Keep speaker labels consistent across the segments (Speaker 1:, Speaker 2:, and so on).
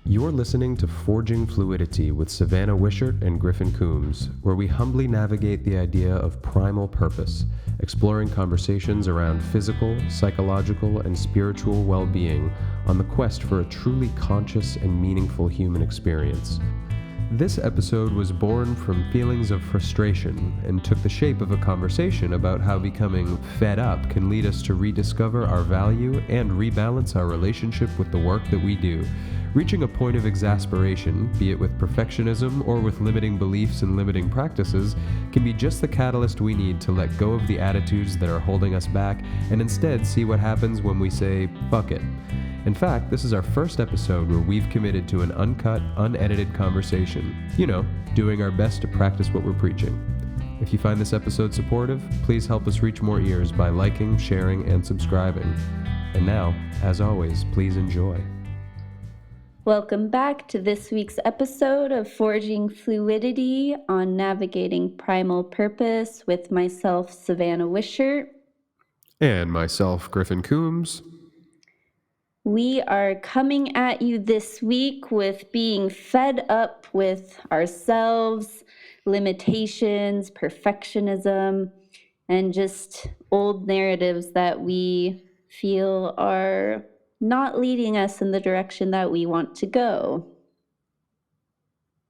Speaker 1: You're listening to Forging Fluidity with Savannah Wishart and Griffin Coombs, where we humbly navigate the idea of primal purpose, exploring conversations around physical, psychological, and spiritual well-being on the quest for a truly conscious and meaningful human experience. This episode was born from feelings of frustration and took the shape of a conversation about how becoming fed up can lead us to rediscover our value and rebalance our relationship with the work that we do. Reaching a point of exasperation, be it with perfectionism or with limiting beliefs and limiting practices, can be just the catalyst we need to let go of the attitudes that are holding us back and instead see what happens when we say, fuck it. In fact, this is our first episode where we've committed to an uncut, unedited conversation. You know, doing our best to practice what we're preaching. If you find this episode supportive, please help us reach more ears by liking, sharing, and subscribing. And now, as always, please enjoy.
Speaker 2: Welcome back to this week's episode of Forging Fluidity on Navigating Primal Purpose with myself, Savannah Wishart.
Speaker 1: And myself, Griffin Coombs.
Speaker 2: We are coming at you this week with being fed up with ourselves, limitations, perfectionism, and just old narratives that we feel are not leading us in the direction that we want to go.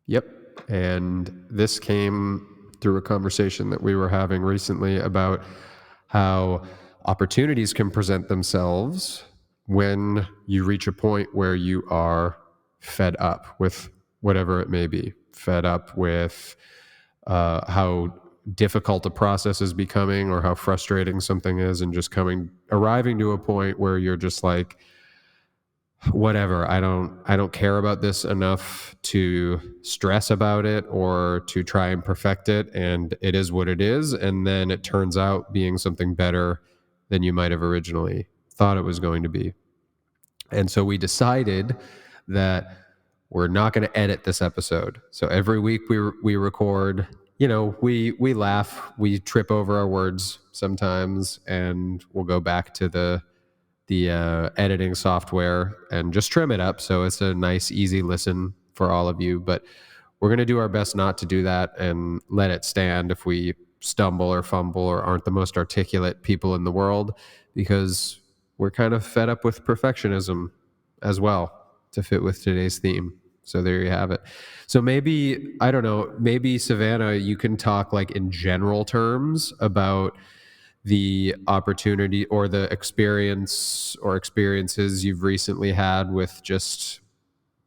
Speaker 1: Yep. And this came through a conversation that we were having recently about how opportunities can present themselves when you reach a point where you are fed up with whatever it may be, fed up with how difficult a process is becoming or how frustrating something is, and just arriving to a point where you're just like, whatever, I don't care about this enough to stress about it or to try and perfect it, and it is what it is. And then it turns out being something better than you might have originally thought it was going to be. And so we decided that we're not going to edit this episode. So every week we record, we laugh, we trip over our words sometimes, and we'll go back to the editing software and just trim it up so it's a nice, easy listen for all of you. But we're going to do our best not to do that and let it stand if we stumble or fumble or aren't the most articulate people in the world, because we're kind of fed up with perfectionism as well, to fit with today's theme. So there you have it. So maybe, I don't know, maybe Savannah, you can talk like in general terms about the opportunity or the experience or experiences you've recently had with just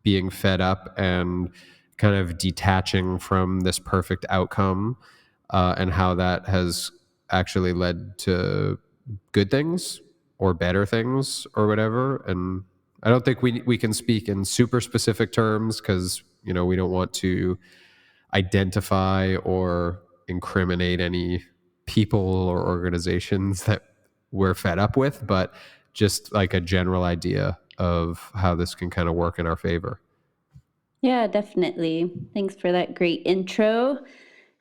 Speaker 1: being fed up and kind of detaching from this perfect outcome, and how that has actually led to good things or better things or whatever. And I don't think we can speak in super specific terms because, we don't want to identify or incriminate any people or organizations that we're fed up with, but just like a general idea of how this can kind of work in our favor.
Speaker 2: Yeah, definitely. Thanks for that great intro.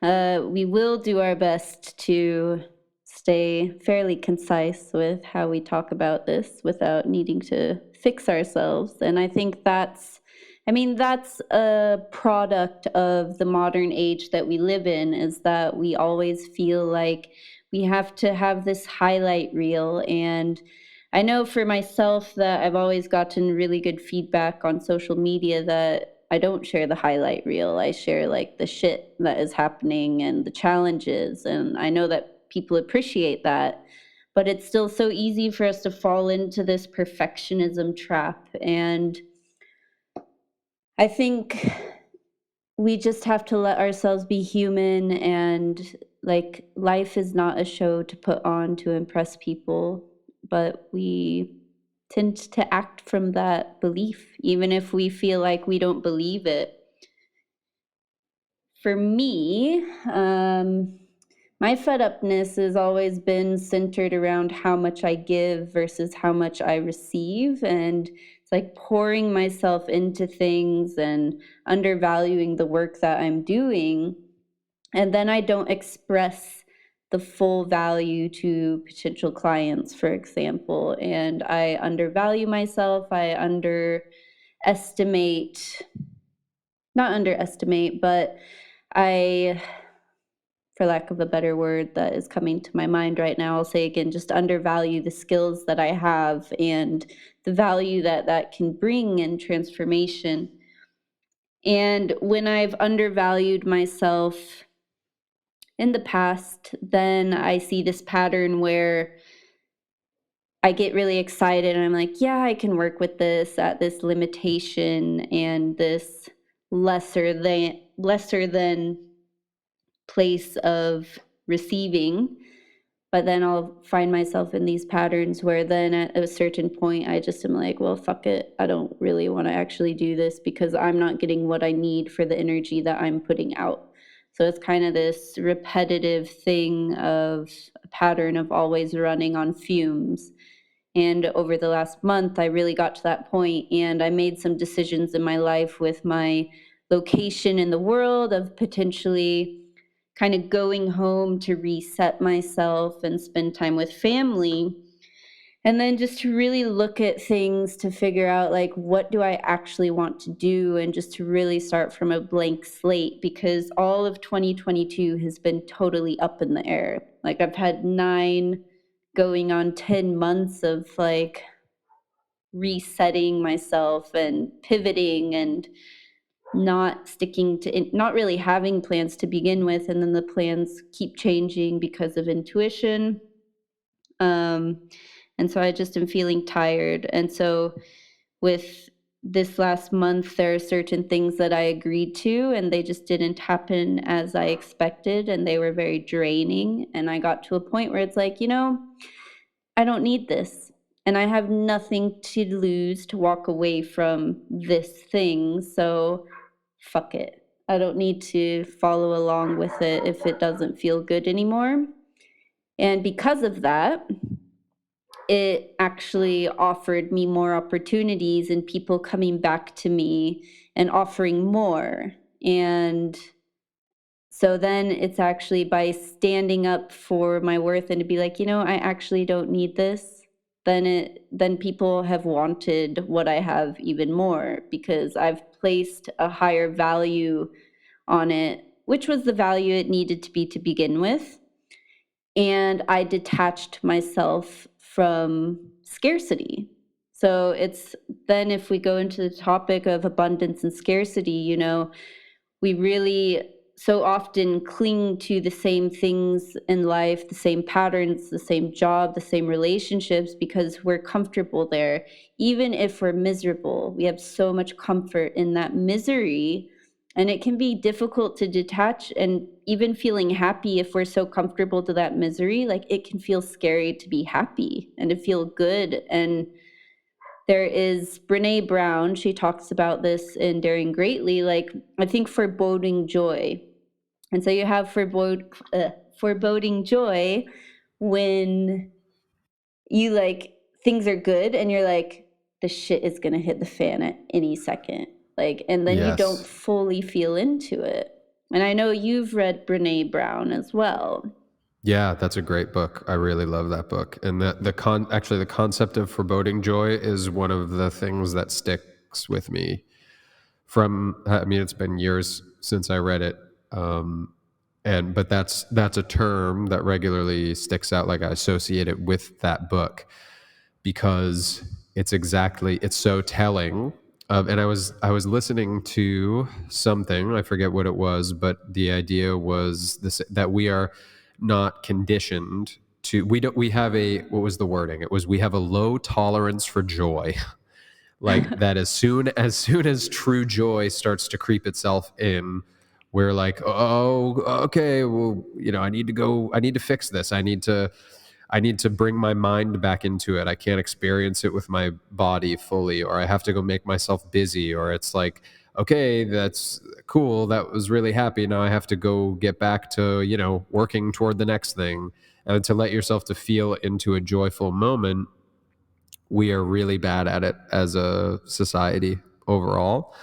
Speaker 2: We will do our best to stay fairly concise with how we talk about this without needing to fix ourselves. And I think that's a product of the modern age that we live in, is that we always feel like we have to have this highlight reel. And I know for myself that I've always gotten really good feedback on social media that I don't share the highlight reel. I share like the shit that is happening and the challenges. And I know that people appreciate that, but it's still so easy for us to fall into this perfectionism trap. And I think we just have to let ourselves be human, and like, life is not a show to put on to impress people, but we tend to act from that belief, even if we feel like we don't believe it. For me, my fed upness has always been centered around how much I give versus how much I receive. And it's like pouring myself into things and undervaluing the work that I'm doing. And then I don't express the full value to potential clients, for example. And I undervalue myself. estimate, not underestimate, but I, for lack of a better word that is coming to my mind right now, I'll say again, just undervalue the skills that I have and the value that that can bring in transformation. And when I've undervalued myself in the past, then I see this pattern where I get really excited and I'm like, yeah, I can work with this at this limitation and this lesser than place of receiving. But then I'll find myself in these patterns where then at a certain point I just am like, well, fuck it. I don't really want to actually do this because I'm not getting what I need for the energy that I'm putting out. So it's kind of this repetitive thing of a pattern of always running on fumes. And over the last month, I really got to that point and I made some decisions in my life with my location in the world of potentially kind of going home to reset myself and spend time with family. And then just to really look at things to figure out like what do I actually want to do and just to really start from a blank slate because all of 2022 has been totally up in the air. Like I've had 9 going on 10 months of like resetting myself and pivoting and not sticking to not really having plans to begin with and then the plans keep changing because of intuition. um and so I just am feeling tired, and so with this last month there are certain things that I agreed to and they just didn't happen as I expected and they were very draining, and I got to a point where it's like, I don't need this. And I have nothing to lose to walk away from this thing. So fuck it. I don't need to follow along with it if it doesn't feel good anymore. And because of that, it actually offered me more opportunities and people coming back to me and offering more. And so then it's actually by standing up for my worth and to be like, I actually don't need this. Then people have wanted what I have even more because I've placed a higher value on it, which was the value it needed to be to begin with. And I detached myself from scarcity. So it's then if we go into the topic of abundance and scarcity, we really so often cling to the same things in life, the same patterns, the same job, the same relationships because we're comfortable there. Even if we're miserable, we have so much comfort in that misery. And it can be difficult to detach, and even feeling happy if we're so comfortable to that misery, like it can feel scary to be happy and to feel good. And there is Brene Brown. She talks about this in Daring Greatly, like I think foreboding joy. And so you have foreboding joy when you like things are good and you're like, the shit is going to hit the fan at any second. Like, and then you don't
Speaker 1: Yes.
Speaker 2: fully feel into it. And I know you've read Brene Brown as well.
Speaker 1: Yeah, that's a great book. I really love that book. And actually the concept of foreboding joy is one of the things that sticks with me I mean, it's been years since I read it. But that's a term that regularly sticks out. Like I associate it with that book because it's so telling of, and I was listening to something, I forget what it was, but the idea was this, that we are not conditioned to, we have a, what was the wording, it was, we have a low tolerance for joy. Like that as soon as true joy starts to creep itself in, we're like, oh, okay, well, I need to fix this, I need to bring my mind back into it. I can't experience it with my body fully, or I have to go make myself busy, or it's like, okay, that's cool. That was really happy. Now I have to go get back to, working toward the next thing. And to let yourself to feel into a joyful moment, we are really bad at it as a society overall.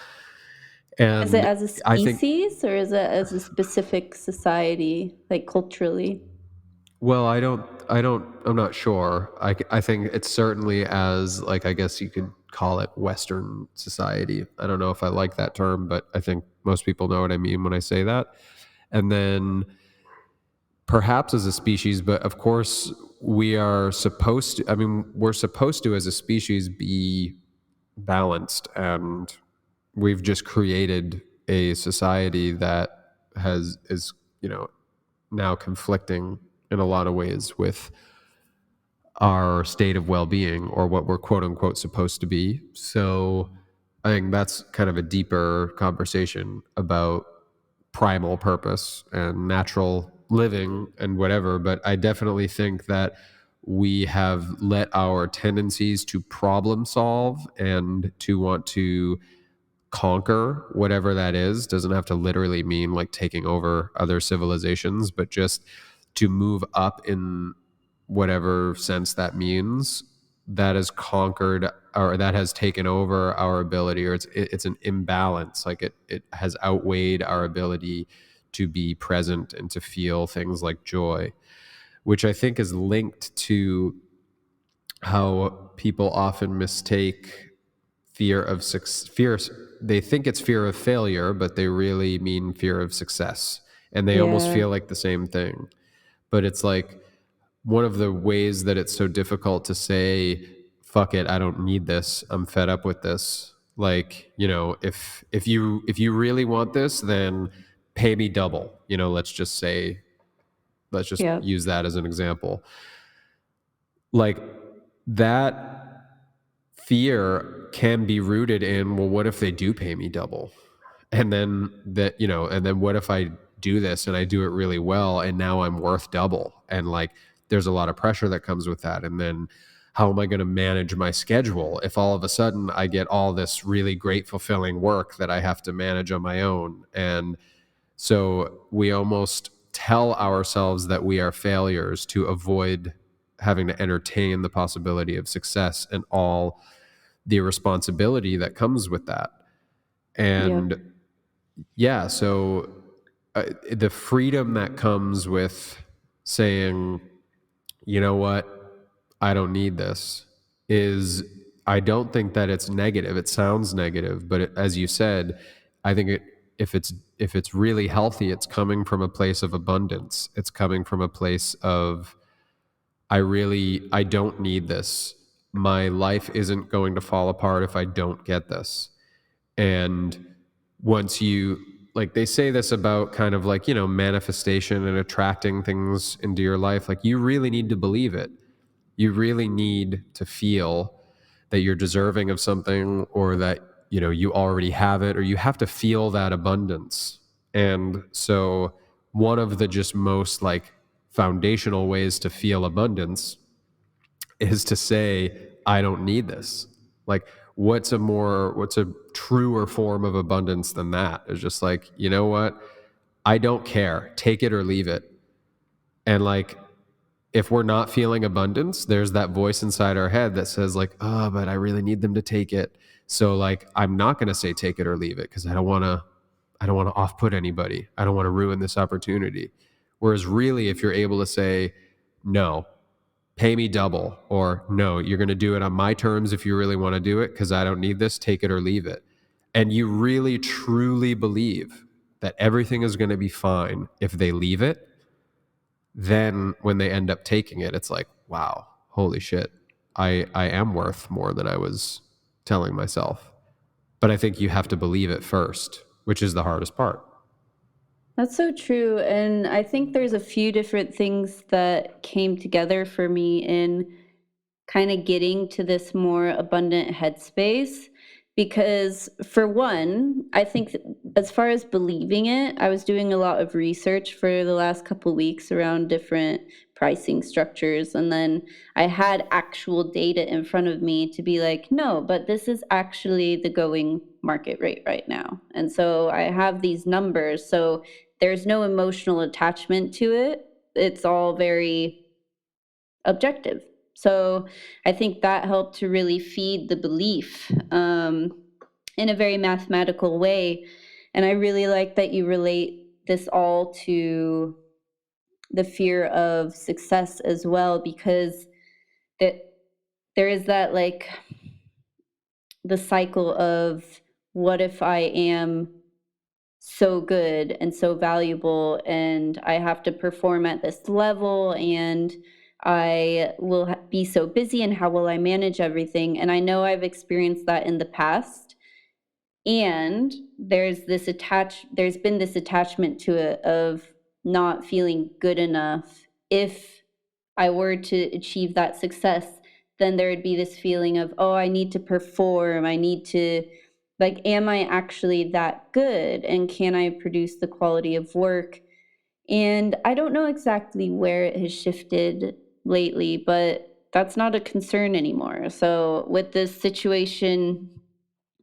Speaker 2: Is it
Speaker 1: And
Speaker 2: as a
Speaker 1: I think,
Speaker 2: species or is it as a specific society, like culturally?
Speaker 1: well, I'm not sure. I think it's certainly as, like, I guess you could call it Western society. I don't know if I like that term, but I think most people know what I mean when I say that. And then perhaps as a species, but of course we are supposed to, I mean, we're supposed to as a species be balanced, and we've just created a society that is, you know, now conflicting in a lot of ways with our state of well-being, or what we're quote unquote supposed to be. So I think that's kind of a deeper conversation about primal purpose and natural living and whatever. But I definitely think that we have let our tendencies to problem solve and to want to conquer whatever that is, doesn't have to literally mean like taking over other civilizations, but just to move up in whatever sense that means, that has conquered, or that has taken over our ability, or it's an imbalance. Like it has outweighed our ability to be present and to feel things like joy, which I think is linked to how people often mistake fear of fear. They think it's fear of failure, but they really mean fear of success, and they almost
Speaker 2: Yeah.
Speaker 1: feel like the same thing. But it's like, one of the ways that it's so difficult to say, fuck it, I don't need this, I'm fed up with this. Like, you know, if you really want this, then pay me double. You know, let's just say, let's just
Speaker 2: Yeah.
Speaker 1: use that as an example. Like, that fear can be rooted in, well, what if they do pay me double? And then that, you know, and then what if I do this and I do it really well and now I'm worth double? And like, there's a lot of pressure that comes with that. And then how am I going to manage my schedule if all of a sudden I get all this really great, fulfilling work that I have to manage on my own? And so we almost tell ourselves that we are failures to avoid having to entertain the possibility of success and all the responsibility that comes with that.
Speaker 2: Yep.
Speaker 1: And yeah, so the freedom that comes with saying, you know what, I don't need this, is, I don't think that it's negative. It sounds negative, but as you said, I think if it's really healthy, it's coming from a place of abundance. It's coming from a place of, I don't need this. My life isn't going to fall apart if I don't get this. And once you, like, they say this about kind of like, you know, manifestation and attracting things into your life, like, you really need to believe it. You really need to feel that you're deserving of something, or that, you know, you already have it, or you have to feel that abundance. And so one of the just most like foundational ways to feel abundance is to say, I don't need this. Like, what's a truer form of abundance than that? It's just like, you know what? I don't care. Take it or leave it. And like, if we're not feeling abundance, there's that voice inside our head that says like, oh, but I really need them to take it. So like, I'm not going to say take it or leave it, because I don't want to off put anybody. I don't want to ruin this opportunity. Whereas really, if you're able to say, no, pay me double, or no, you're going to do it on my terms if you really want to do it, because I don't need this, take it or leave it. And you really truly believe that everything is going to be fine if they leave it, then when they end up taking it, it's like, wow, holy shit, I am worth more than I was telling myself. But I think you have to believe it first, which is the hardest part.
Speaker 2: That's so true. And I think there's a few different things that came together for me in kind of getting to this more abundant headspace. Because, for one, I think as far as believing it, I was doing a lot of research for the last couple of weeks around different pricing structures. And then I had actual data in front of me to be like, no, but this is actually the going market rate right now. And so I have these numbers. So there's no emotional attachment to it. It's all very objective. So I think that helped to really feed the belief in a very mathematical way. And I really like that you relate this all to the fear of success as well, because that there is that like the cycle of what if I am so good and so valuable and I have to perform at this level and I will be so busy and how will I manage everything? And I know I've experienced that in the past. And there's been this attachment to it of not feeling good enough. If I were to achieve that success, then there would be this feeling of, oh, I need to perform. I need to, like, am I actually that good? And can I produce the quality of work? And I don't know exactly where it has shifted lately, but that's not a concern anymore. So, with this situation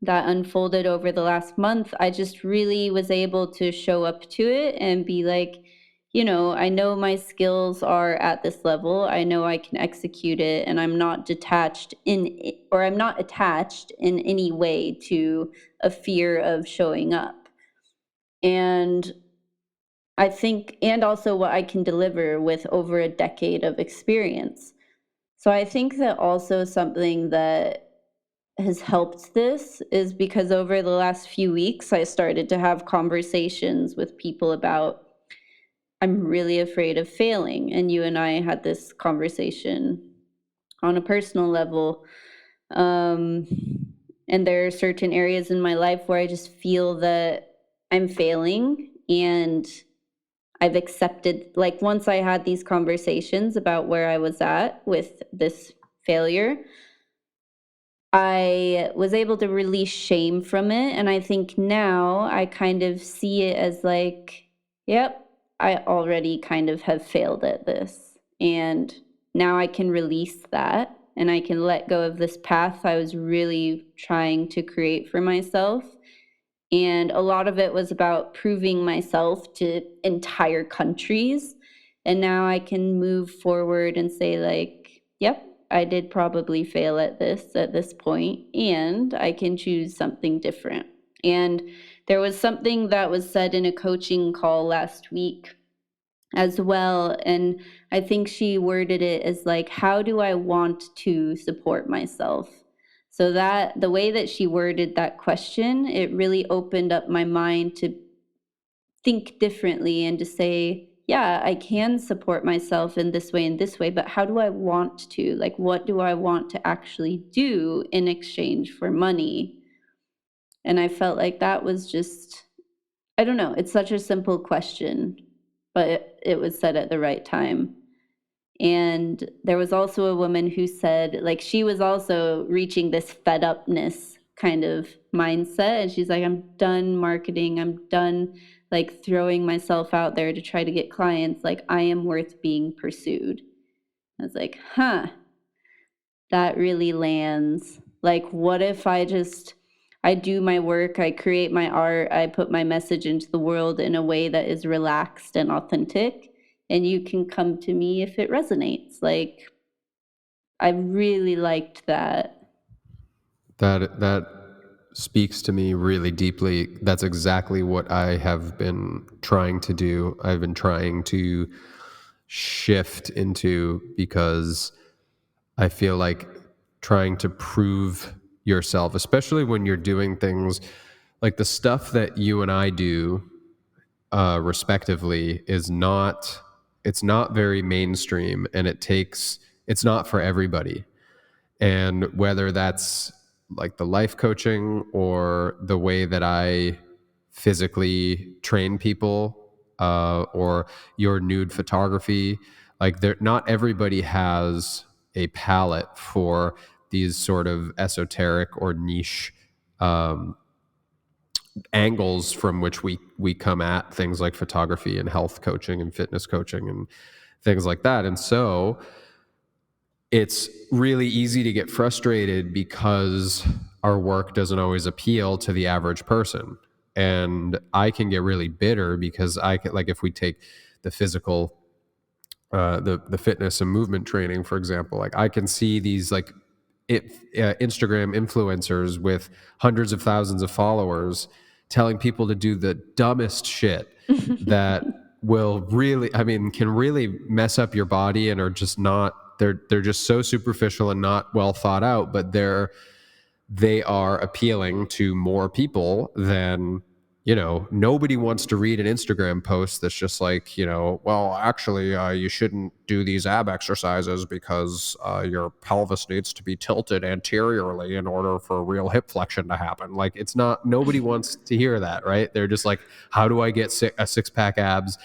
Speaker 2: that unfolded over the last month, I just really was able to show up to it and be like, I know my skills are at this level. I know I can execute it, and I'm not detached or I'm not attached in any way to a fear of showing up. And I think, and also what I can deliver with over a decade of experience. So I think that also something that has helped this is because over the last few weeks, I started to have conversations with people about, I'm really afraid of failing. And you and I had this conversation on a personal level. Um, and there are certain areas in my life where I just feel that I'm failing. And I've accepted, like, once I had these conversations about where I was at with this failure, I was able to release shame from it. And I think now I kind of see it as like, yep, I already kind of have failed at this. And now I can release that and I can let go of this path I was really trying to create for myself. And a lot of it was about proving myself to entire countries. And now I can move forward and say, like, yep, I did probably fail at this point, and I can choose something different. And there was something that was said in a coaching call last week as well. And I think she worded it as like, how do I want to support myself? So that the way that she worded that question, it really opened up my mind to think differently and to say, yeah, I can support myself in this way, but how do I want to? Like, what do I want to actually do in exchange for money? And I felt like that was just, I don't know, it's such a simple question, but it was said at the right time. And there was also a woman who said, like, she was also reaching this fed upness kind of mindset. And she's like, I'm done marketing. I'm done like throwing myself out there to try to get clients. Like, I am worth being pursued. I was like, huh, that really lands. Like, what if I do my work, I create my art, I put my message into the world in a way that is relaxed and authentic, and you can come to me if it resonates. Like, I really liked that.
Speaker 1: That speaks to me really deeply. That's exactly what I have been trying to do. I've been trying to shift into, because I feel like trying to prove yourself, especially when you're doing things like the stuff that you and I do, respectively, is not, it's not very mainstream, and it's not for everybody. And whether that's like the life coaching or the way that I physically train people, or your nude photography, like there, not everybody has a palette for these sort of esoteric or niche um, angles from which we come at things like photography and health coaching and fitness coaching and things like that. And so it's really easy to get frustrated because our work doesn't always appeal to the average person. And I can get really bitter because I can, like, if we take the physical, the fitness and movement training, for example, like I can see these like Instagram influencers with hundreds of thousands of followers telling people to do the dumbest shit that will really, I mean, can really mess up your body and are just not, they're just so superficial and not well thought out, but they are appealing to more people than, nobody wants to read an Instagram post that's just like, well, actually, you shouldn't do these ab exercises because your pelvis needs to be tilted anteriorly in order for real hip flexion to happen. Like, it's not, nobody wants to hear that, right? They're just like, how do I get a six-pack abs?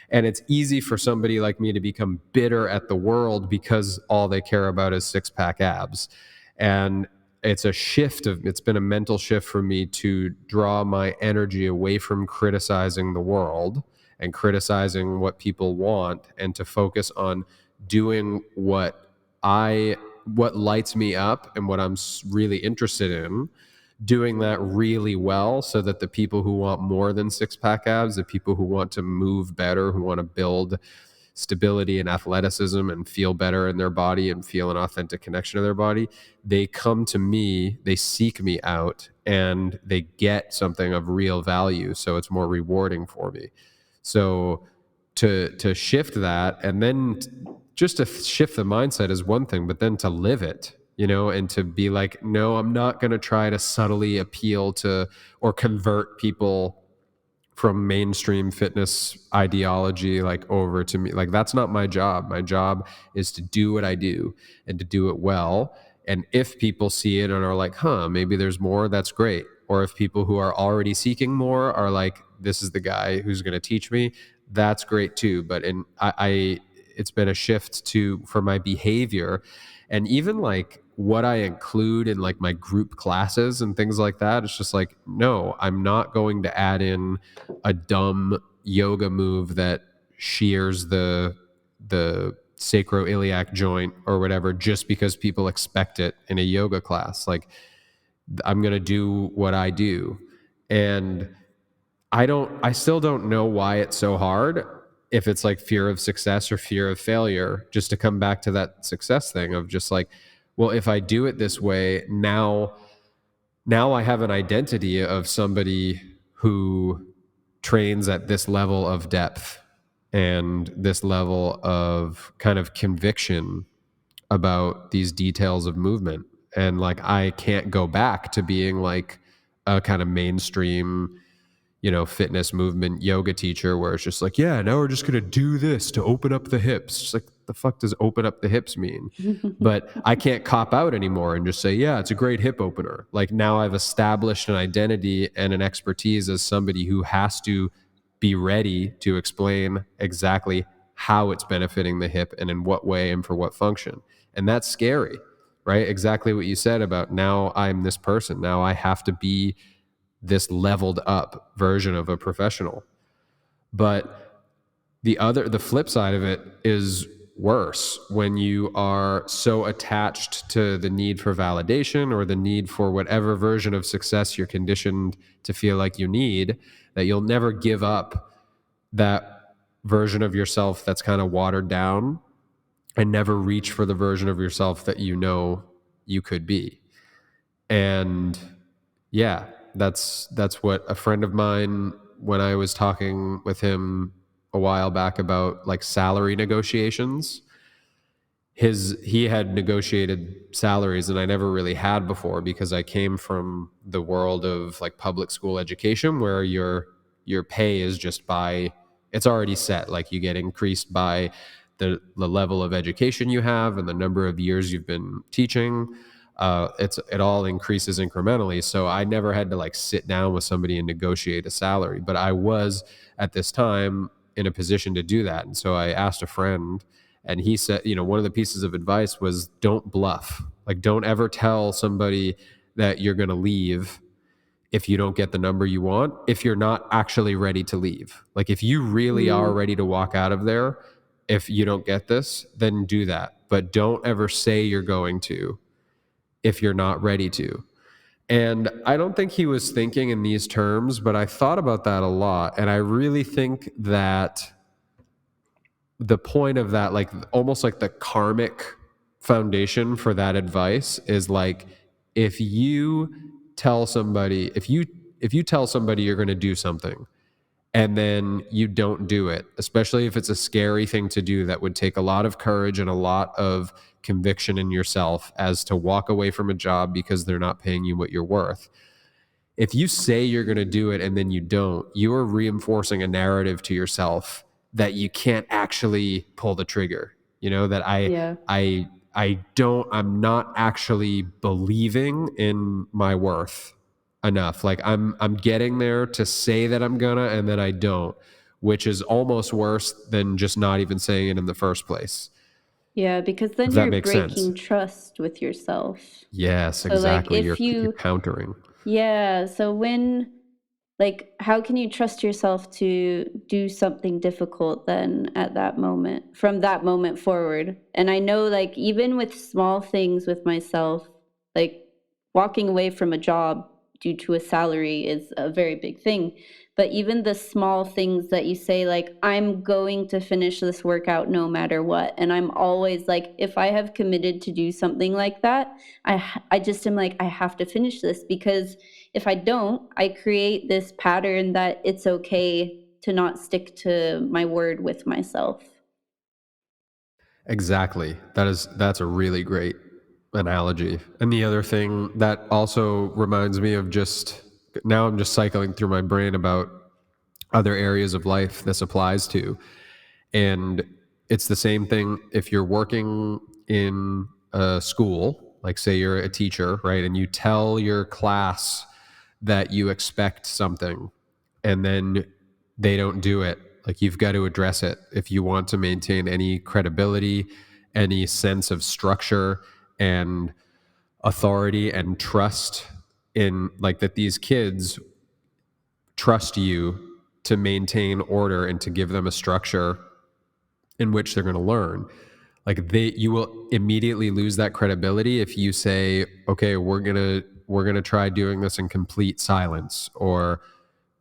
Speaker 1: And it's easy for somebody like me to become bitter at the world because all they care about is six-pack abs. And it's been a mental shift for me to draw my energy away from criticizing the world and criticizing what people want, and to focus on doing what lights me up and what I'm really interested in, doing that really well, so that the people who want more than six-pack abs, the people who want to move better, who want to build stability and athleticism and feel better in their body and feel an authentic connection to their body, they come to me, they seek me out, and they get something of real value. So it's more rewarding for me. So to shift that, and then just to shift the mindset is one thing, but then to live it, and to be like, no, I'm not going to try to subtly appeal to or convert people from mainstream fitness ideology like over to me. Like, that's not my job. My job is to do what I do and to do it well. And if people see it and are like, maybe there's more, that's great. Or if people who are already seeking more are like, this is the guy who's going to teach me, that's great too. But it's been a shift for my behavior, and even like what I include in like my group classes and things like that. It's just like, no, I'm not going to add in a dumb yoga move that shears the sacroiliac joint or whatever just because people expect it in a yoga class. Like, I'm going to do what I do. And I still don't know why it's so hard, if it's like fear of success or fear of failure, just to come back to that success thing of just like, well, if I do it this way, now I have an identity of somebody who trains at this level of depth and this level of kind of conviction about these details of movement. And like, I can't go back to being like a kind of mainstream, fitness movement yoga teacher where it's just like, yeah, now we're just going to do this to open up the hips. Just like, the fuck does open up the hips mean? But I can't cop out anymore and just say, yeah, it's a great hip opener. Like, now I've established an identity and an expertise as somebody who has to be ready to explain exactly how it's benefiting the hip and in what way and for what function. And that's scary, right? Exactly what you said about, now I'm this person. Now I have to be this leveled up version of a professional. But the flip side of it is worse, when you are so attached to the need for validation or the need for whatever version of success you're conditioned to feel like you need, that you'll never give up that version of yourself that's kind of watered down, and never reach for the version of yourself that you could be. And yeah, that's what a friend of mine, when I was talking with him a while back about like salary negotiations, he had negotiated salaries, and I never really had before, because I came from the world of like public school education, where your pay is just it's already set. Like, you get increased by the level of education you have and the number of years you've been teaching. It all increases incrementally. So I never had to like sit down with somebody and negotiate a salary, but I was at this time in a position to do that. And so I asked a friend, and he said, one of the pieces of advice was, don't bluff. Like, don't ever tell somebody that you're going to leave if you don't get the number you want, if you're not actually ready to leave. Like, if you really are ready to walk out of there, if you don't get this, then do that. But don't ever say you're going to if you're not ready to. And I don't think he was thinking in these terms, but I thought about that a lot. And I really think that the point of that, like almost like the karmic foundation for that advice, is like, if you tell somebody you're going to do something, and then you don't do it, especially if it's a scary thing to do that would take a lot of courage and a lot of conviction in yourself, as to walk away from a job because they're not paying you what you're worth. If you say you're going to do it and then you don't, you are reinforcing a narrative to yourself that you can't actually pull the trigger. You know, that
Speaker 2: Yeah.
Speaker 1: I'm not actually believing in my worth enough. Like I'm getting there to say that I'm gonna, and then I don't, which is almost worse than just not even saying it in the first place.
Speaker 2: Yeah, because then
Speaker 1: If that
Speaker 2: you're
Speaker 1: makes sense.
Speaker 2: breaking trust with yourself.
Speaker 1: Yes,
Speaker 2: So like
Speaker 1: exactly. You're countering.
Speaker 2: yeah, so when like how can you trust yourself to do something difficult then at that moment, from that moment forward? And I know like even with small things with myself, like walking away from a job due to a salary is a very big thing. But even the small things that you say, like, I'm going to finish this workout no matter what. And I'm always like, if I have committed to do something like that, I just am like, I have to finish this, because if I don't, I create this pattern that it's okay to not stick to my word with myself.
Speaker 1: Exactly. That's a really great analogy. And the other thing that also reminds me of, just now I'm just cycling through my brain about other areas of life this applies to. And it's the same thing if you're working in a school, like say you're a teacher, right? And you tell your class that you expect something and then they don't do it. Like, you've got to address it if you want to maintain any credibility, any sense of structure and authority and trust in, like, that these kids trust you to maintain order and to give them a structure in which they're going to learn. Like, you will immediately lose that credibility if you say, okay, we're going to try doing this in complete silence, or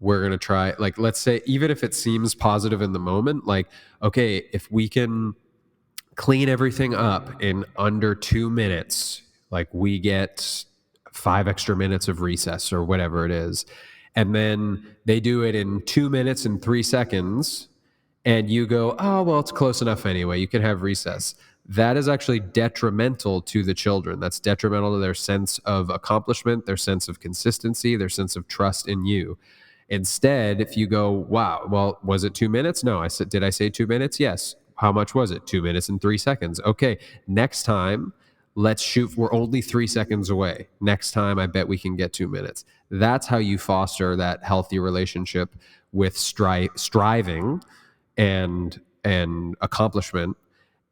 Speaker 1: we're going to try, like, let's say, even if it seems positive in the moment, like, okay, if we can clean everything up in under 2 minutes, like, we get 5 extra minutes of recess or whatever it is. And then they do it in 2 minutes and 3 seconds, and you go, oh, well, it's close enough anyway. You can have recess. That is actually detrimental to the children. That's detrimental to their sense of accomplishment, their sense of consistency, their sense of trust in you. Instead, if you go, wow, well, was it 2 minutes? No, I said, did I say 2 minutes? Yes. How much was it? 2 minutes and 3 seconds. Okay. Next time, let's shoot. We're only 3 seconds away. Next time, I bet we can get 2 minutes. That's how you foster that healthy relationship with striving and accomplishment,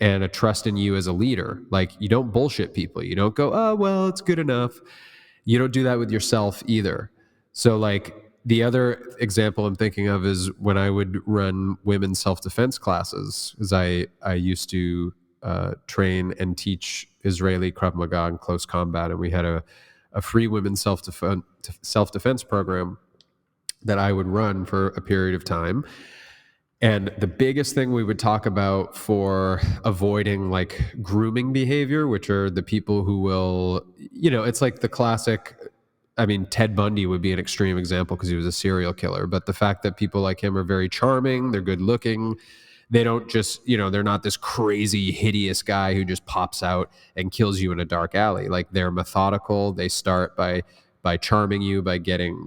Speaker 1: and a trust in you as a leader. Like, you don't bullshit people. You don't go, oh, well, it's good enough. You don't do that with yourself either. So, like, the other example I'm thinking of is when I would run women's self-defense classes, because I used to train and teach Israeli Krav Maga and close combat, and we had a free women's self-defense program that I would run for a period of time. And the biggest thing we would talk about for avoiding, like, grooming behavior, which are the people who will, it's like the classic. I mean, Ted Bundy would be an extreme example because he was a serial killer. But the fact that people like him are very charming, they're good looking, they don't just, they're not this crazy, hideous guy who just pops out and kills you in a dark alley. Like, they're methodical. They start by charming you, by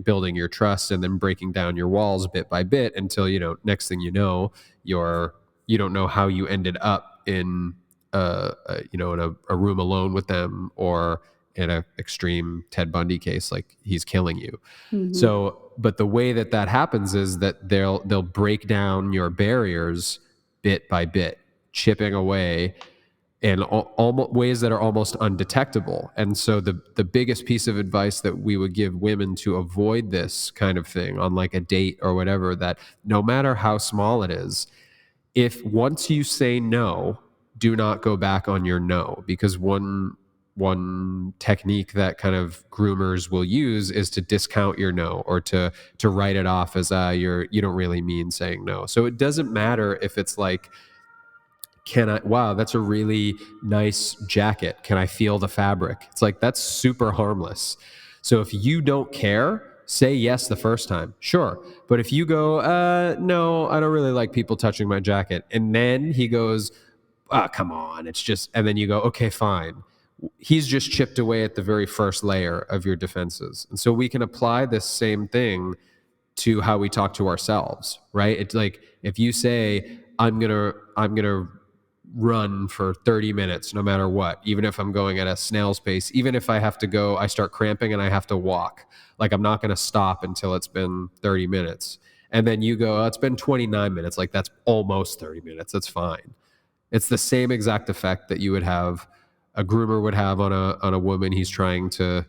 Speaker 1: building your trust, and then breaking down your walls bit by bit until, next thing you know, you don't know how you ended up in in a room alone with them, or in a extreme Ted Bundy case, like, he's killing you.
Speaker 2: Hmm.
Speaker 1: So, but the way that happens is that they'll break down your barriers bit by bit, chipping away in ways that are almost undetectable. And so the biggest piece of advice that we would give women to avoid this kind of thing on, like, a date or whatever, that no matter how small it is, if once you say no, do not go back on your no, because one technique that kind of groomers will use is to discount your no, or to write it off as you don't really mean saying no. So it doesn't matter if it's like, wow, that's a really nice jacket. Can I feel the fabric? It's like, that's super harmless. So if you don't care, Say yes the first time, sure. But if you go, no, I don't really like people touching my jacket, and then he goes, come on, it's just, and then you go, okay, fine. He's just chipped away at the very first layer of your defenses. And so we can apply this same thing to how we talk to ourselves, right? It's like if you say, I'm gonna run for 30 minutes no matter what, even if I'm going at a snail's pace, even if I have to go, I start cramping and I have to walk. Like I'm not gonna stop until it's been 30 minutes. And then you go, oh, it's been 29 minutes. Like that's almost 30 minutes. That's fine. It's the same exact effect that you would have, a groomer would have on a woman he's trying to,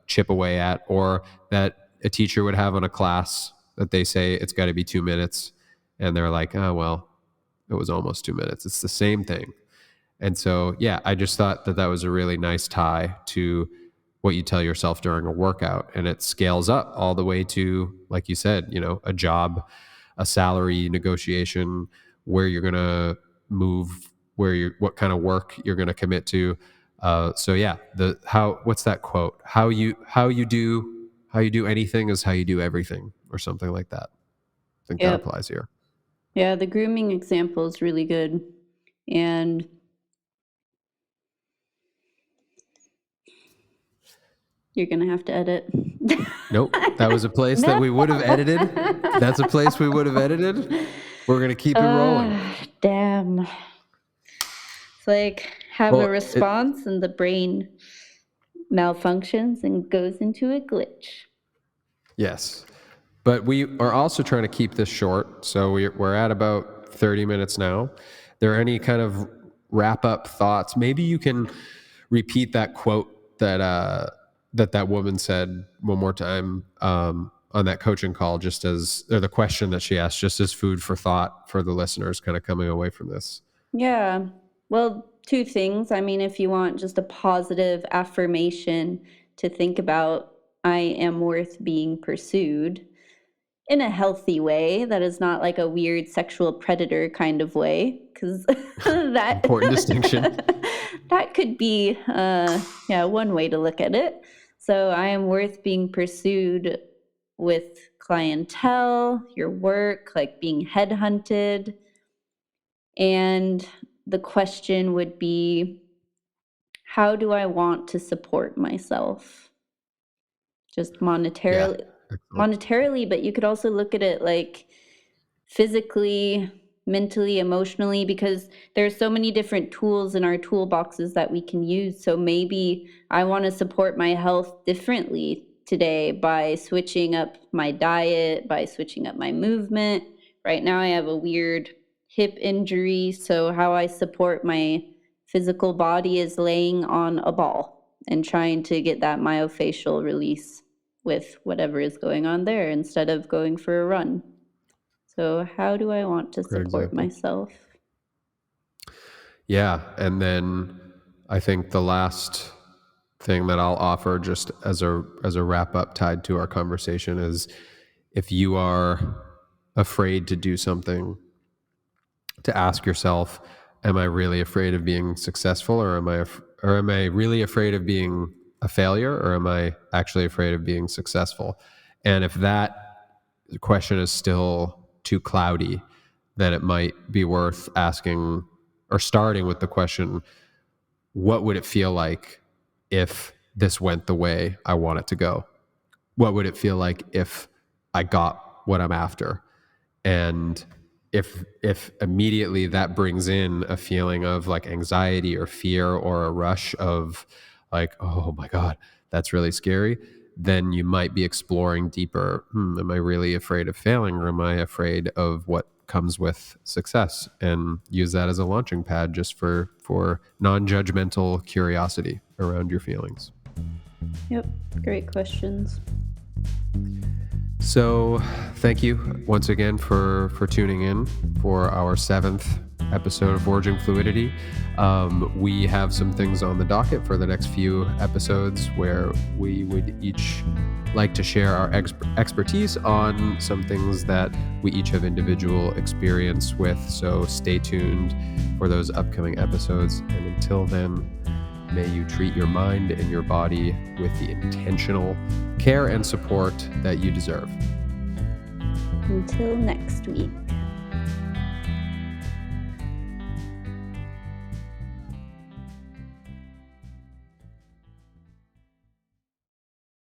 Speaker 1: chip away at, or that a teacher would have on a class that they say it's got to be 2 minutes, and they're like, oh well, it was almost 2 minutes. It's the same thing. And so, yeah, I just thought that was a really nice tie to what you tell yourself during a workout. And it scales up all the way to, like you said, a job, a salary negotiation, where you're going to move, what kind of work you're going to commit to. So yeah, what's that quote? How you do anything is how you do everything, or something like that. I think that
Speaker 2: Yep.
Speaker 1: applies here.
Speaker 2: Yeah, the grooming example is really good. And you're going to have to edit.
Speaker 1: Nope. That was a place that we would have edited. That's a place we would have edited. We're going to keep it rolling.
Speaker 2: Damn. It's like have a response and the brain malfunctions and goes into a glitch.
Speaker 1: Yes. But we are also trying to keep this short. So we're at about 30 minutes now. There any kind of wrap up thoughts? Maybe you can repeat that quote that woman said one more time on that coaching call, or the question that she asked, just as food for thought for the listeners kind of coming away from this.
Speaker 2: Yeah. Well, two things. I mean, if you want just a positive affirmation to think about, I am worth being pursued in a healthy way that is not like a weird sexual predator kind of way, because that
Speaker 1: important distinction.
Speaker 2: That could be one way to look at it. So I am worth being pursued with clientele, your work, like being headhunted. And the question would be, how do I want to support myself? Just monetarily, but you could also look at it like physically, mentally, emotionally, because there's so many different tools in our toolboxes that we can use. So maybe I want to support my health differently today by switching up my diet, by switching up my movement. Right now I have a weird hip injury, so how I support my physical body is laying on a ball and trying to get that myofascial release with whatever is going on there instead of going for a run. So how do I want to support myself?
Speaker 1: Yeah. And then I think the last thing that I'll offer, just as a wrap up tied to our conversation, is if you are afraid to do something, to ask yourself, am I really afraid of being successful, or am I really afraid of being a failure, or am I actually afraid of being successful? And if that question is still too cloudy, then it might be worth asking, or starting with the question, what would it feel like if this went the way I want it to go? What would it feel like if I got what I'm after? And if immediately that brings in a feeling of like anxiety or fear or a rush of like, oh my God, that's really scary, then you might be exploring deeper. Am I really afraid of failing, or am I afraid of what comes with success? And use that as a launching pad just for non-judgmental curiosity around your feelings.
Speaker 2: Yep, great questions.
Speaker 1: So thank you once again for tuning in for our 7th episode of Forging Fluidity. We have some things on the docket for the next few episodes where we would each like to share our expertise on some things that we each have individual experience with. So stay tuned for those upcoming episodes. And until then, may you treat your mind and your body with the intentional care and support that you deserve.
Speaker 2: Until next week.